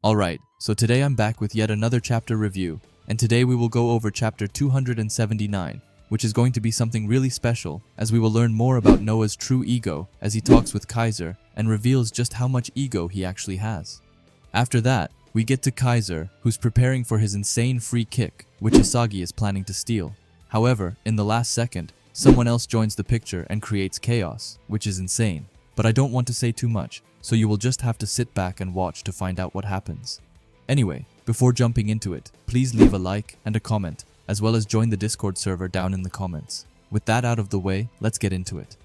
Alright, so today I'm back with yet another chapter review, and today we will go over chapter 279, which is going to be something really special, as we will learn more about Noah's true ego as he talks with KAISER and reveals just how much ego he actually has. After that, we get to KAISER, who's preparing for his insane free kick, which Isagi is planning to steal. However, in the last second, someone else joins the picture and creates chaos, which is insane. But I don't want to say too much, so you will just have to sit back and watch to find out what happens. Anyway, before jumping into it, please leave a like and a comment, as well as join the Discord server down in the comments. With that out of the way, let's get into it.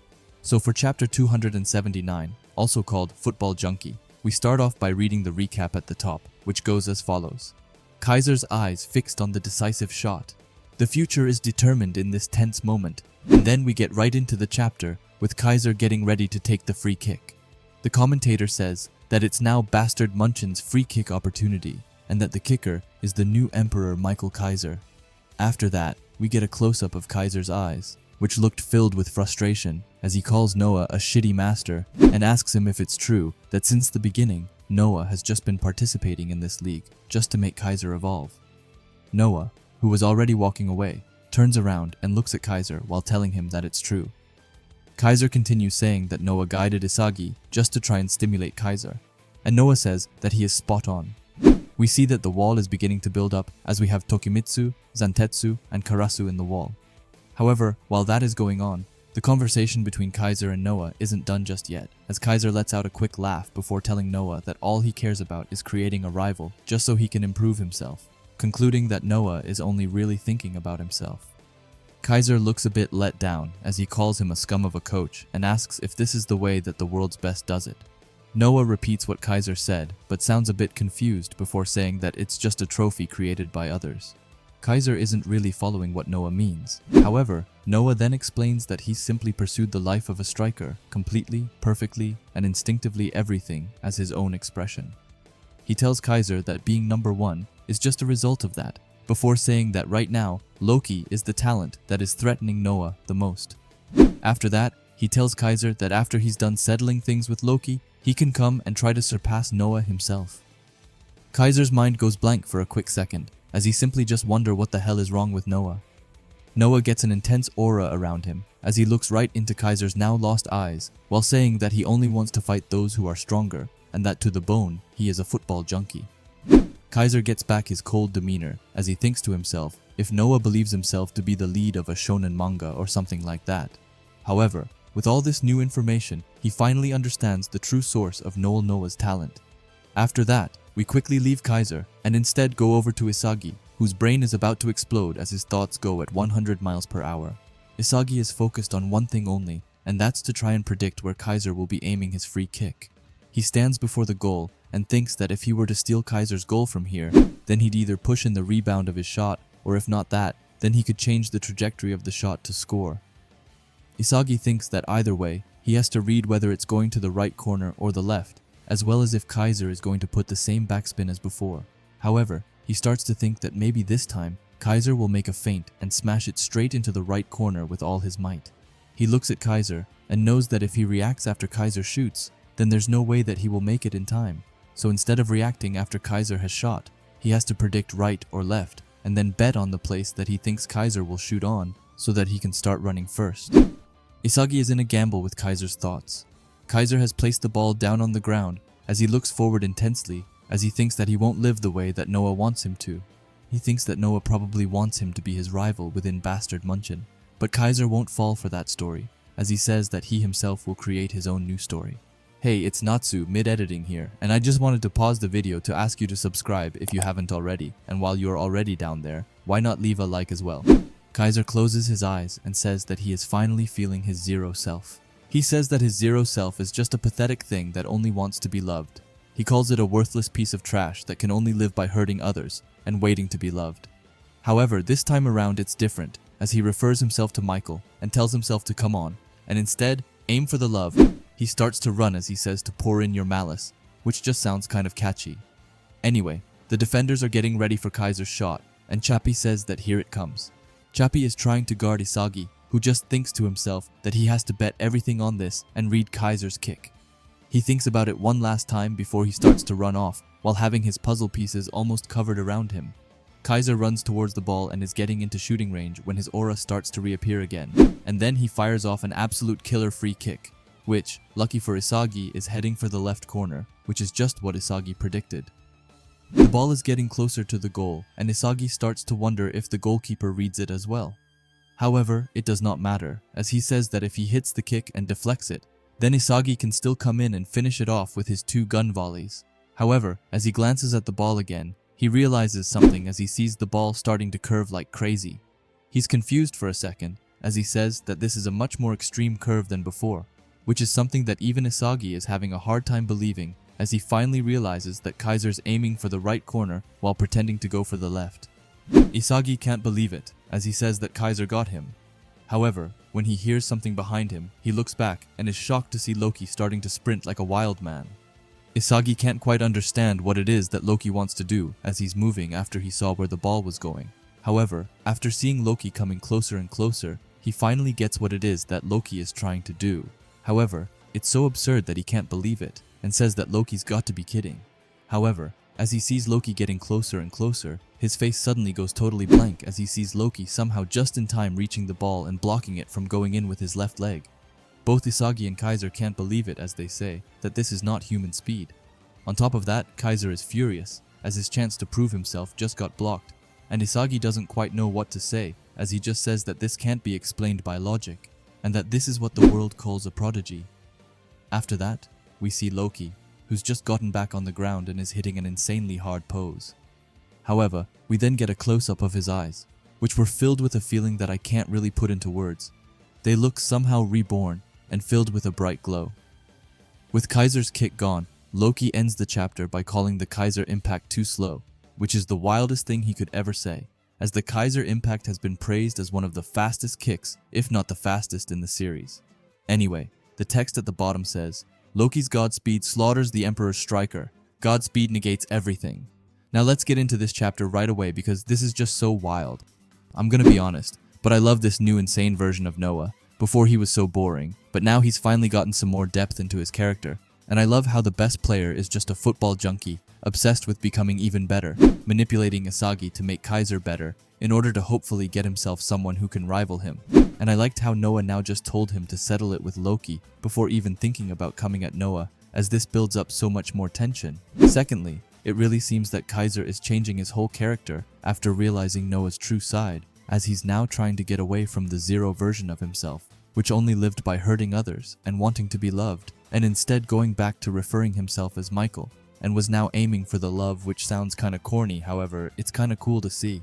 So for chapter 279, also called Football Junkie, we start off by reading the recap at the top, which goes as follows. KAISER's eyes fixed on the decisive shot. The future is determined in this tense moment, and then we get right into the chapter, with KAISER getting ready to take the free kick. The commentator says that it's now Bastard Munchen's free kick opportunity, and that the kicker is the new Emperor Michael KAISER. After that, we get a close-up of KAISER's eyes, which looked filled with frustration, as he calls Noah a shitty master, and asks him if it's true that since the beginning, Noah has just been participating in this league, just to make KAISER evolve. Noah, who was already walking away, turns around and looks at KAISER while telling him that it's true. KAISER continues saying that Noah guided Isagi just to try and stimulate KAISER, and Noah says that he is spot on. We see that the wall is beginning to build up as we have Tokimitsu, Zantetsu, and Karasu in the wall. However, while that is going on, the conversation between KAISER and Noah isn't done just yet, as KAISER lets out a quick laugh before telling Noah that all he cares about is creating a rival just so he can improve himself, concluding that Noah is only really thinking about himself. KAISER looks a bit let down as he calls him a scum of a coach and asks if this is the way that the world's best does it. Noah repeats what KAISER said, but sounds a bit confused before saying that it's just a trophy created by others. KAISER isn't really following what Noah means. However, Noah then explains that he simply pursued the life of a striker, completely, perfectly, and instinctively everything as his own expression. He tells KAISER that being number one is just a result of that, before saying that right now, Loki is the talent that is threatening Noah the most. After that, he tells KAISER that after he's done settling things with Loki, he can come and try to surpass Noah himself. KAISER's mind goes blank for a quick second, as he simply just wonders what the hell is wrong with Noah. Noah gets an intense aura around him, as he looks right into KAISER's now lost eyes, while saying that he only wants to fight those who are stronger, and that to the bone, he is a football junkie. KAISER gets back his cold demeanor as he thinks to himself if Noah believes himself to be the lead of a shonen manga or something like that. However, with all this new information, he finally understands the true source of Noah's talent. After that, we quickly leave KAISER and instead go over to Isagi, whose brain is about to explode as his thoughts go at 100 miles per hour. Isagi is focused on one thing only, and that's to try and predict where KAISER will be aiming his free kick. He stands before the goal and thinks that if he were to steal KAISER's goal from here, then he'd either push in the rebound of his shot, or if not that, then he could change the trajectory of the shot to score. Isagi thinks that either way, he has to read whether it's going to the right corner or the left, as well as if KAISER is going to put the same backspin as before. However, he starts to think that maybe this time, KAISER will make a feint and smash it straight into the right corner with all his might. He looks at KAISER and knows that if he reacts after KAISER shoots, then there's no way that he will make it in time. So instead of reacting after KAISER has shot, he has to predict right or left, and then bet on the place that he thinks KAISER will shoot on, so that he can start running first. Isagi is in a gamble with KAISER's thoughts. KAISER has placed the ball down on the ground as he looks forward intensely, as he thinks that he won't live the way that Noah wants him to. He thinks that Noah probably wants him to be his rival within Bastard Munchen, but KAISER won't fall for that story, as he says that he himself will create his own new story. Hey, it's Natsu mid-editing here, and I just wanted to pause the video to ask you to subscribe if you haven't already, and while you're already down there, why not leave a like as well? KAISER closes his eyes and says that he is finally feeling his zero self. He says that his zero self is just a pathetic thing that only wants to be loved. He calls it a worthless piece of trash that can only live by hurting others and waiting to be loved. However, this time around it's different, as he refers himself to Michael and tells himself to come on, and instead, aim for the love. He starts to run as he says to pour in your malice, which just sounds kind of catchy. Anyway, the defenders are getting ready for KAISER's shot, and Chappie says that here it comes. Chappie is trying to guard Isagi, who just thinks to himself that he has to bet everything on this and read KAISER's kick. He thinks about it one last time before he starts to run off, while having his puzzle pieces almost covered around him. KAISER runs towards the ball and is getting into shooting range when his aura starts to reappear again, and then he fires off an absolute killer free kick, which, lucky for Isagi, is heading for the left corner, which is just what Isagi predicted. The ball is getting closer to the goal, and Isagi starts to wonder if the goalkeeper reads it as well. However, it does not matter, as he says that if he hits the kick and deflects it, then Isagi can still come in and finish it off with his 2 gun volleys. However, as he glances at the ball again, he realizes something as he sees the ball starting to curve like crazy. He's confused for a second, as he says that this is a much more extreme curve than before, which is something that even Isagi is having a hard time believing, as he finally realizes that KAISER's aiming for the right corner while pretending to go for the left. Isagi can't believe it, as he says that KAISER got him. However, when he hears something behind him, he looks back and is shocked to see Loki starting to sprint like a wild man. Isagi can't quite understand what it is that Loki wants to do as he's moving after he saw where the ball was going. However, after seeing Loki coming closer and closer, he finally gets what it is that Loki is trying to do. However, it's so absurd that he can't believe it, and says that Loki's got to be kidding. However, as he sees Loki getting closer and closer, his face suddenly goes totally blank as he sees Loki somehow just in time reaching the ball and blocking it from going in with his left leg. Both Isagi and KAISER can't believe it as they say that this is not human speed. On top of that, KAISER is furious as his chance to prove himself just got blocked, and Isagi doesn't quite know what to say as he just says that this can't be explained by logic, and that this is what the world calls a prodigy. After that, we see Loki, who's just gotten back on the ground and is hitting an insanely hard pose. However, we then get a close-up of his eyes, which were filled with a feeling that I can't really put into words. They look somehow reborn and filled with a bright glow. With KAISER's kick gone, Loki ends the chapter by calling the KAISER impact too slow, which is the wildest thing he could ever say, as the KAISER impact has been praised as one of the fastest kicks, if not the fastest in the series. Anyway, the text at the bottom says, Loki's Godspeed slaughters the Emperor's striker. Godspeed negates everything. Now let's get into this chapter right away because this is just so wild. I'm gonna be honest, but I love this new insane version of Noah. Before he was so boring, but now he's finally gotten some more depth into his character. And I love how the best player is just a football junkie, obsessed with becoming even better, manipulating Isagi to make KAISER better, in order to hopefully get himself someone who can rival him. And I liked how Noah now just told him to settle it with Loki, before even thinking about coming at Noah, as this builds up so much more tension. Secondly, it really seems that KAISER is changing his whole character after realizing Noah's true side, as he's now trying to get away from the Zero version of himself, which only lived by hurting others and wanting to be loved, and instead going back to referring himself as Michael, and was now aiming for the love, which sounds kinda corny. However, it's kinda cool to see.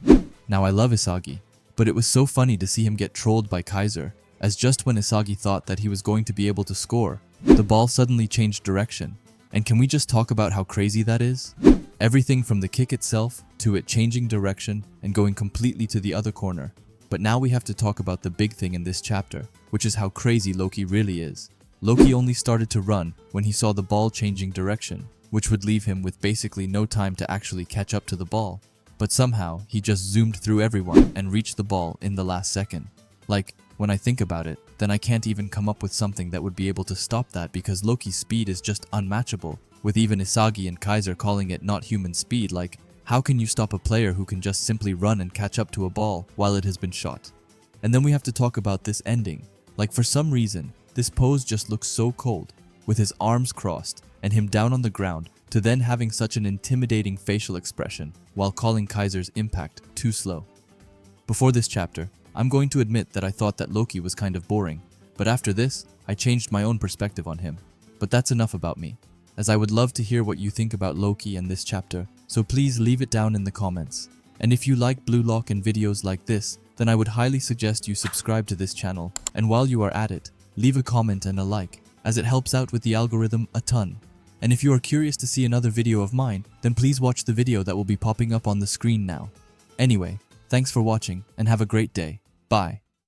Now I love Isagi, but it was so funny to see him get trolled by KAISER, as just when Isagi thought that he was going to be able to score, the ball suddenly changed direction. And can we just talk about how crazy that is? Everything from the kick itself, to it changing direction and going completely to the other corner. But now we have to talk about the big thing in this chapter, which is how crazy Loki really is. Loki only started to run when he saw the ball changing direction, which would leave him with basically no time to actually catch up to the ball. But somehow, he just zoomed through everyone and reached the ball in the last second. Like, when I think about it, then I can't even come up with something that would be able to stop that because Loki's speed is just unmatchable, with even Isagi and KAISER calling it not human speed. Like, how can you stop a player who can just simply run and catch up to a ball while it has been shot? And then we have to talk about this ending. Like, for some reason, this pose just looks so cold, with his arms crossed and him down on the ground, to then having such an intimidating facial expression while calling KAISER's impact too slow. Before this chapter, I'm going to admit that I thought that Loki was kind of boring, but after this, I changed my own perspective on him. But that's enough about me, as I would love to hear what you think about Loki and this chapter, so please leave it down in the comments. And if you like Blue Lock and videos like this, then I would highly suggest you subscribe to this channel, and while you are at it, leave a comment and a like, as it helps out with the algorithm a ton. And if you are curious to see another video of mine, then please watch the video that will be popping up on the screen now. Anyway, thanks for watching and have a great day. Bye.